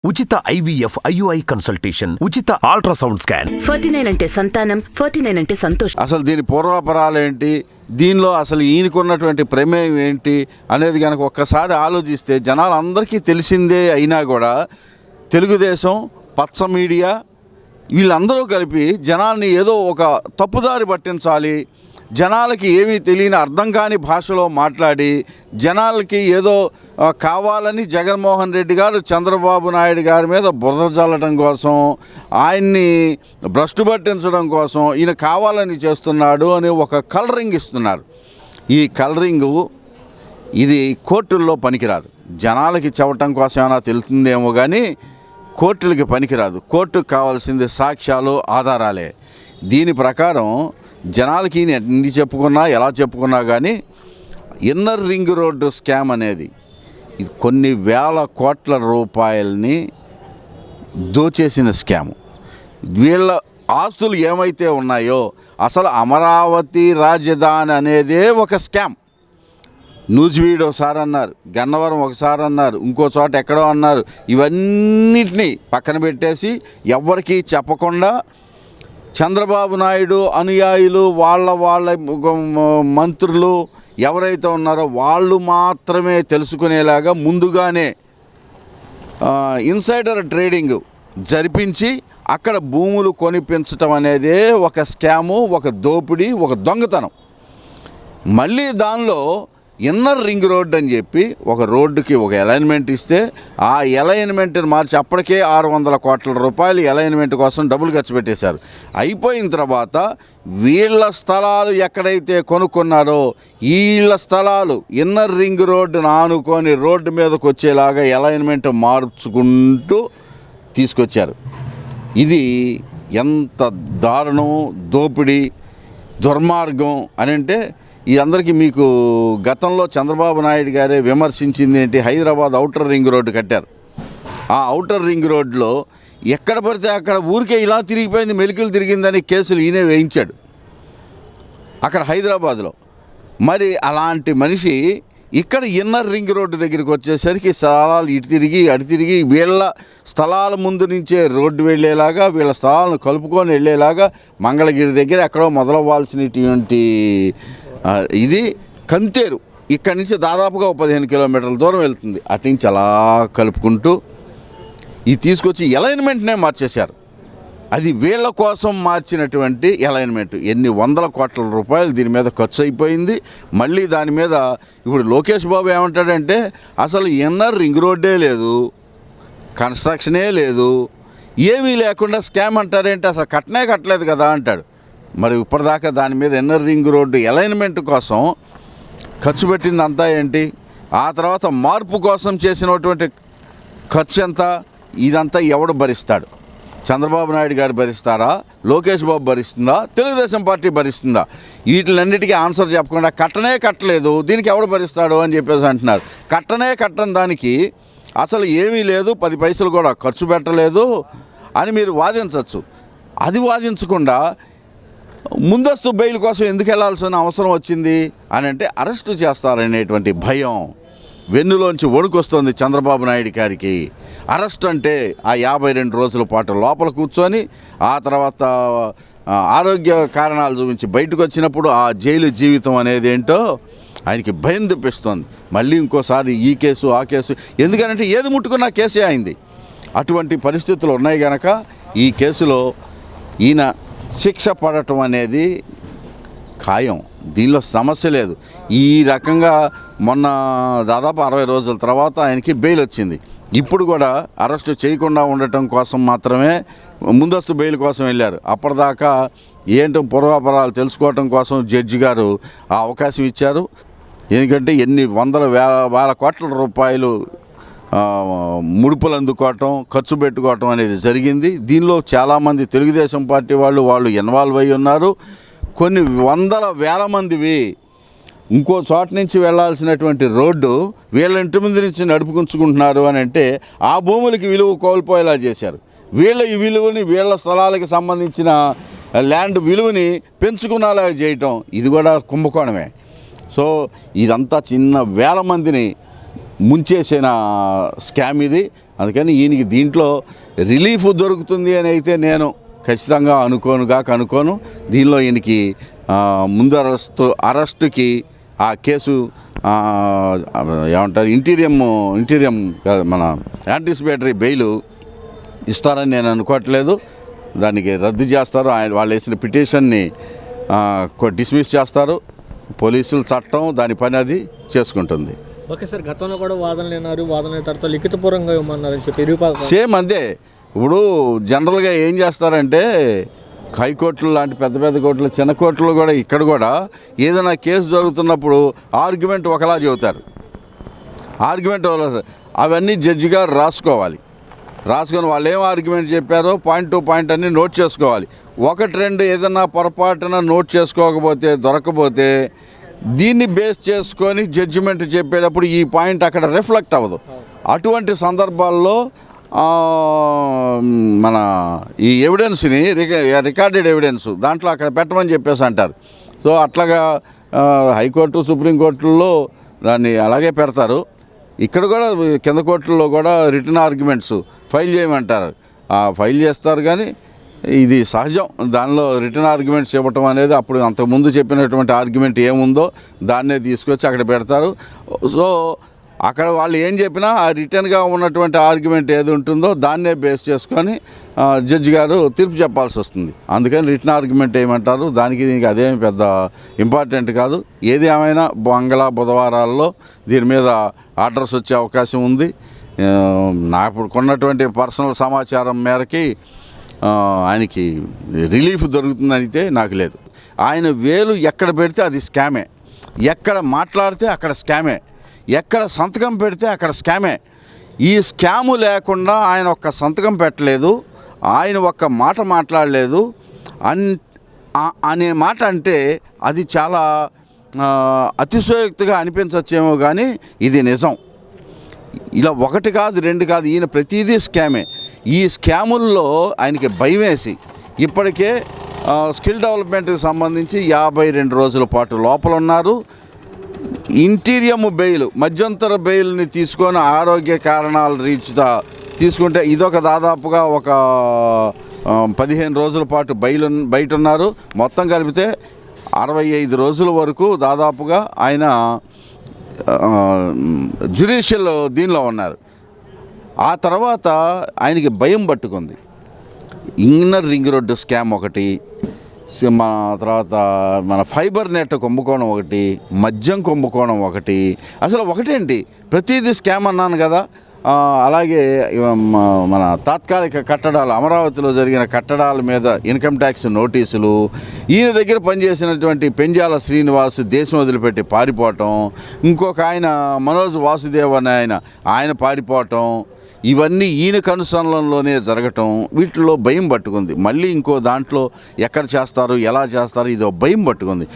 ఉచిత IVF IUI consultation, ఉచిత ultrasound scan. 49 అంటే సంతానం, 49 అంటే సంతోషం. అసలు దీని పూర్వాపరాలు ఏంటి, దీనిలో అసలు ఈయనకున్నటువంటి ప్రమేయం ఏంటి అనేది కనుక ఒక్కసారి ఆలోచిస్తే జనాలందరికీ తెలిసిందే అయినా కూడా తెలుగుదేశం, పచ్చ మీడియా వీళ్ళందరూ కలిపి జనాల్ని ఏదో ఒక తప్పుదారి పట్టించాలి, జనాలకి ఏమీ తెలియని అర్థం కాని భాషలో మాట్లాడి జనాలకి ఏదో కావాలని జగన్మోహన్ రెడ్డి గారు చంద్రబాబు నాయుడు గారి మీద బురద చల్లడం కోసం, ఆయన్ని భ్రష్టు పట్టించడం కోసం ఈయన కావాలని చేస్తున్నాడు అని ఒక కలరింగ్ ఇస్తున్నారు. ఈ కలరింగు ఇది కోర్టుల్లో పనికిరాదు. జనాలకి చెప్పటం కోసం ఏమైనా తెలుస్తుందేమో కానీ కోర్టులకి పనికిరాదు. కోర్టుకు కావాల్సింది సాక్ష్యాలు, ఆధారాలే. దీని ప్రకారం జనాలకి ఎన్ని చెప్పుకున్నా ఎలా చెప్పుకున్నా కానీ ఇన్నర్ రింగ్ రోడ్డు స్కామ్ అనేది ఇది కొన్ని వేల కోట్ల రూపాయలని దోచేసిన స్కాము. వీళ్ళ ఆస్తులు ఏమైతే ఉన్నాయో అసలు అమరావతి రాజధాని అనేదే ఒక స్కామ్. నూజివీడు ఒకసారి అన్నారు, గన్నవరం ఒకసారి అన్నారు, ఇంకో చోట ఎక్కడో అన్నారు. ఇవన్నిటినీ పక్కన పెట్టేసి ఎవ్వరికీ చెప్పకుండా చంద్రబాబు నాయుడు అనుయాయులు వాళ్ళ మంత్రులు ఎవరైతే ఉన్నారో వాళ్ళు మాత్రమే తెలుసుకునేలాగా ముందుగానే ఇన్సైడర్ ట్రేడింగ్ జరిపించి అక్కడ భూములు కొనిపించటం అనేదే ఒక స్కాము, ఒక దోపిడీ, ఒక దొంగతనం. మళ్ళీ దానిలో ఇన్నర్ రింగ్ రోడ్ అని చెప్పి ఒక రోడ్డుకి ఒక అలైన్మెంట్ ఇస్తే ఆ అలైన్మెంట్ని మార్చి అప్పటికే 600 కోట్ల రూపాయలు అలైన్మెంట్ కోసం డబ్బులు ఖర్చు పెట్టేశారు. అయిపోయిన తర్వాత వీళ్ళ స్థలాలు ఎక్కడైతే కొనుక్కున్నారో వీళ్ళ స్థలాలు ఇన్నర్ రింగ్ రోడ్డును ఆనుకొని రోడ్డు మీదకి వచ్చేలాగా అలైన్మెంట్ మార్చుకుంటూ తీసుకొచ్చారు. ఇది ఎంత దారుణం, దోపిడీ, దుర్మార్గం అని అంటే ఈ అందరికీ మీకు గతంలో చంద్రబాబు నాయుడు గారే విమర్శించింది ఏంటి, హైదరాబాద్ ఔటర్ రింగ్ రోడ్డు కట్టారు. ఆ ఔటర్ రింగ్ రోడ్లో ఎక్కడ పడితే అక్కడ ఊరికే ఇలా తిరిగిపోయింది, మెలికలు తిరిగిందని కేసులు ఈయనే వేయించాడు అక్కడ హైదరాబాద్లో. మరి అలాంటి మనిషి ఇక్కడ ఇన్నర్ రింగ్ రోడ్డు దగ్గరికి వచ్చేసరికి స్థలాలు ఇటు తిరిగి అటు తిరిగి వీళ్ళ స్థలాల ముందు నుంచే రోడ్డు వెళ్ళేలాగా, వీళ్ళ స్థలాలను కలుపుకొని వెళ్ళేలాగా మంగళగిరి దగ్గర ఎక్కడో మొదలవ్వాల్సినటువంటి ఇది కంతేరు ఇక్కడి నుంచి దాదాపుగా 15 కిలోమీటర్ల దూరం వెళ్తుంది. అటు నుంచి అలా కలుపుకుంటూ ఇది తీసుకొచ్చి అలైన్మెంట్నే మార్చేశారు. అది వీళ్ళ కోసం మార్చినటువంటి అలైన్మెంట్. ఎన్ని వందల కోట్ల రూపాయలు దీని మీద ఖర్చు అయిపోయింది. మళ్ళీ దాని మీద ఇప్పుడు లోకేష్ బాబు ఏమంటాడంటే అసలు ఇన్నర్ రింగ్ రోడ్డే లేదు, కన్స్ట్రక్షనే లేదు, ఏమీ లేకుండా స్కామ్ అంటారేంటి, అసలు కట్టలేదు కదా అంటాడు. మరి ఇప్పటిదాకా దాని మీద ఇన్నర్ రింగ్ రోడ్డు అలైన్మెంట్ కోసం ఖర్చు పెట్టింది అంతా ఏంటి, ఆ తర్వాత మార్పు కోసం చేసినటువంటి ఖర్చు ఎంత, ఇదంతా ఎవడు భరిస్తాడు? చంద్రబాబు నాయుడు గారు భరిస్తారా, లోకేష్ బాబు భరిస్తుందా, తెలుగుదేశం పార్టీ భరిస్తుందా? వీటిలన్నిటికీ ఆన్సర్ చెప్పకుండా కట్టలేదు, దీనికి ఎవడు భరిస్తాడు అని చెప్పేసి అంటున్నారు. కట్టని దానికి అసలు ఏమీ లేదు, 10 పైసలు కూడా ఖర్చు పెట్టలేదు అని మీరు వాదించవచ్చు. అది వాదించకుండా ముందస్తు బెయిల్ కోసం ఎందుకు వెళ్లాల్సిన అవసరం వచ్చింది అని అంటే అరెస్టు చేస్తారనేటువంటి భయం వెన్నులోంచి వణుకొస్తుంది చంద్రబాబు నాయుడు గారికి. అరెస్ట్ అంటే ఆ 52 రోజుల పాటు లోపల కూర్చొని ఆ తర్వాత ఆరోగ్య కారణాలు చూపించి బయటకు వచ్చినప్పుడు ఆ జైలు జీవితం అనేది ఏంటో ఆయనకి భయం తెప్పిస్తుంది. మళ్ళీ ఇంకోసారి ఈ కేసు ఆ కేసు, ఎందుకనంటే ఏది ముట్టుకున్నా కేసే అయింది. అటువంటి పరిస్థితులు ఉన్నాయి కనుక ఈ కేసులో ఈయన శిక్ష పడటం అనేది ఖాయం. దీనిలో సమస్య లేదు. ఈ రకంగా మొన్న దాదాపు 60 రోజుల తర్వాత ఆయనకి బెయిల్ వచ్చింది. ఇప్పుడు కూడా అరెస్టు చేయకుండా ఉండటం కోసం మాత్రమే ముందస్తు బెయిల్ కోసం వెళ్ళారు. అప్పటిదాకా ఏంటో పూర్వాపరాలు తెలుసుకోవటం కోసం జడ్జి గారు ఆ అవకాశం ఇచ్చారు. ఎందుకంటే ఎన్ని వందల వేల కోట్ల రూపాయలు ముడుపులు అందుకోవటం, ఖర్చు పెట్టుకోవటం అనేది జరిగింది. దీనిలో చాలామంది తెలుగుదేశం పార్టీ వాళ్ళు ఇన్వాల్వ్ అయి ఉన్నారు. కొన్ని వేల మందివి ఇంకో చోట నుంచి వెళ్లాల్సినటువంటి రోడ్డు వీళ్ళ ఇంటి ముందు నుంచి నడుపుకుంటున్నారు అని అంటే ఆ భూములకి విలువ కోల్పోయేలా చేశారు. వీళ్ళ ఈ విలువని, వీళ్ళ స్థలాలకు సంబంధించిన ల్యాండ్ విలువని పెంచుకునేలా చేయటం ఇది కూడా కుంభకోణమే. సో ఇదంతా చిన్న వేల మందిని ముంచేసిన స్కామ్ ఇది. అందుకని ఈయనకి దీంట్లో రిలీఫ్ దొరుకుతుంది అని అయితే నేను ఖచ్చితంగా అనుకోను. దీనిలో ఈయనకి ముందు అరెస్టుకి ఆ కేసు ఏమంటారు ఇంటీరియం మన యాంటిసిపేటరీ బెయిల్ ఇస్తారని నేను అనుకోవట్లేదు. దానికి రద్దు చేస్తారు. వాళ్ళు వేసిన పిటిషన్ని డిస్మిస్ చేస్తారు. పోలీసులు చట్టం దాని పని అది చేసుకుంటుంది. ఓకే సార్, గతంలో కూడా వాదనల తర్వాత లిఖితపూర్వకంగా ఇవ్వమన్నారని చెప్పి సేమ్ అంతే. ఇప్పుడు జనరల్గా ఏం చేస్తారంటే హైకోర్టులు లాంటి పెద్ద పెద్ద కోర్టులు, చిన్న కోర్టులు కూడా ఇక్కడ కూడా ఏదైనా కేసు జరుగుతున్నప్పుడు ఆర్గ్యుమెంట్ ఒకలా చెబుతారు. అవన్నీ జడ్జి గారు రాసుకొని వాళ్ళు ఏం ఆర్గ్యుమెంట్ చెప్పారో పాయింట్ టు పాయింట్ అన్నీ నోట్ చేసుకోవాలి. ఒకటి రెండు ఏదన్నా పొరపాటున నోట్ చేసుకోకపోతే దొరకపోతే దీన్ని బేస్ చేసుకొని జడ్జిమెంట్ చెప్పేటప్పుడు ఈ పాయింట్ అక్కడ రిఫ్లెక్ట్ అవ్వదు. అటువంటి సందర్భాల్లో మన ఈ ఎవిడెన్స్ని రికార్డెడ్ ఎవిడెన్స్ దాంట్లో అక్కడ పెట్టమని చెప్పేసి అంటారు. సో అట్లాగా హైకోర్టు, సుప్రీంకోర్టుల్లో దాన్ని అలాగే పెడతారు. ఇక్కడ కూడా కింద కోర్టుల్లో కూడా రిటర్న్ ఆర్గ్యుమెంట్స్ ఫైల్ చేయమంటారు. ఫైల్ చేస్తారు, కానీ ఇది సహజం. దానిలో రిటర్న్ ఆర్గ్యుమెంట్స్ ఇవ్వటం అనేది అప్పుడు అంతకుముందు చెప్పినటువంటి ఆర్గ్యుమెంట్ ఏముందో దాన్నే తీసుకొచ్చి అక్కడ పెడతారు. సో అక్కడ వాళ్ళు ఏం చెప్పినా ఆ రిటర్న్గా ఉన్నటువంటి ఆర్గ్యుమెంట్ ఏది ఉంటుందో దాన్నే బేస్ చేసుకొని జడ్జి గారు తీర్పు చెప్పాల్సి వస్తుంది. అందుకని రిటర్న్ ఆర్గ్యుమెంట్ ఏమంటారు, దానికి దీనికి అదేమి పెద్ద ఇంపార్టెంట్ కాదు. ఏది ఏమైనా బుధవారాల్లో దీని మీద ఆర్డర్స్ వచ్చే అవకాశం ఉంది. నాకు కొన్నటువంటి పర్సనల్ సమాచారం మేరకి ఆయనకి రిలీఫ్ దొరుకుతుందని అయితే నాకు లేదు. ఆయన వేలు ఎక్కడ పెడితే అది స్కామే, ఎక్కడ మాట్లాడితే అక్కడ స్కామే, ఎక్కడ సంతకం పెడితే అక్కడ స్కామే. ఈ స్కాము లేకుండా ఆయన ఒక్క సంతకం పెట్టలేదు, ఆయన ఒక్క మాట మాట్లాడలేదు అనే మాట అంటే అది చాలా అతిశయోక్తిగా అనిపించవచ్చేమో, కానీ ఇది నిజం. ఇలా ఒకటి కాదు, రెండు కాదు, ఈయన ప్రతిదీ స్కామే. ఈ స్కాముల్లో ఆయనకి భయం వేసి ఇప్పటికే స్కిల్ డెవలప్మెంట్కి సంబంధించి 52 రోజుల పాటు లోపల ఉన్నారు. ఇంటీరియం బెయిల్, మధ్యంతర బెయిల్ని తీసుకొని ఆరోగ్య కారణాల రీత్యా తీసుకుంటే ఇదొక దాదాపుగా ఒక 15 రోజుల పాటు బయట ఉన్నారు. మొత్తం కలిపితే 65 రోజుల వరకు దాదాపుగా ఆయన జ్యుడిషియల్ దీనిలో ఉన్నారు. ఆ తర్వాత ఆయనకి భయం పట్టుకుంది. ఇన్నర్ రింగ్ రోడ్డు స్కామ్ ఒకటి, మన తర్వాత మన ఫైబర్ నెట్ కుంభకోణం ఒకటి, మద్యం కుంభకోణం ఒకటి, అసలు ఒకటేంటి ప్రతిదీ స్కామ్ అన్నాను కదా. అలాగే మన తాత్కాలిక కట్టడాలు, అమరావతిలో జరిగిన కట్టడాల మీద ఇన్కమ్ ట్యాక్స్ నోటీసులు, ఈయన దగ్గర పనిచేసినటువంటి పెంజాల శ్రీనివాస్ దేశం వదిలిపెట్టి పారిపోవటం, ఇంకొక ఆయన మనోజ్ వాసుదేవ్ అనే ఆయన పారిపోవటం, ఇవన్నీ ఈయన కనుసరణలోనే జరగటం, వీటిలో భయం పట్టుకుంది. మళ్ళీ ఇంకో దాంట్లో ఎక్కడ చేస్తారు, ఎలా చేస్తారు, ఇదో భయం పట్టుకుంది.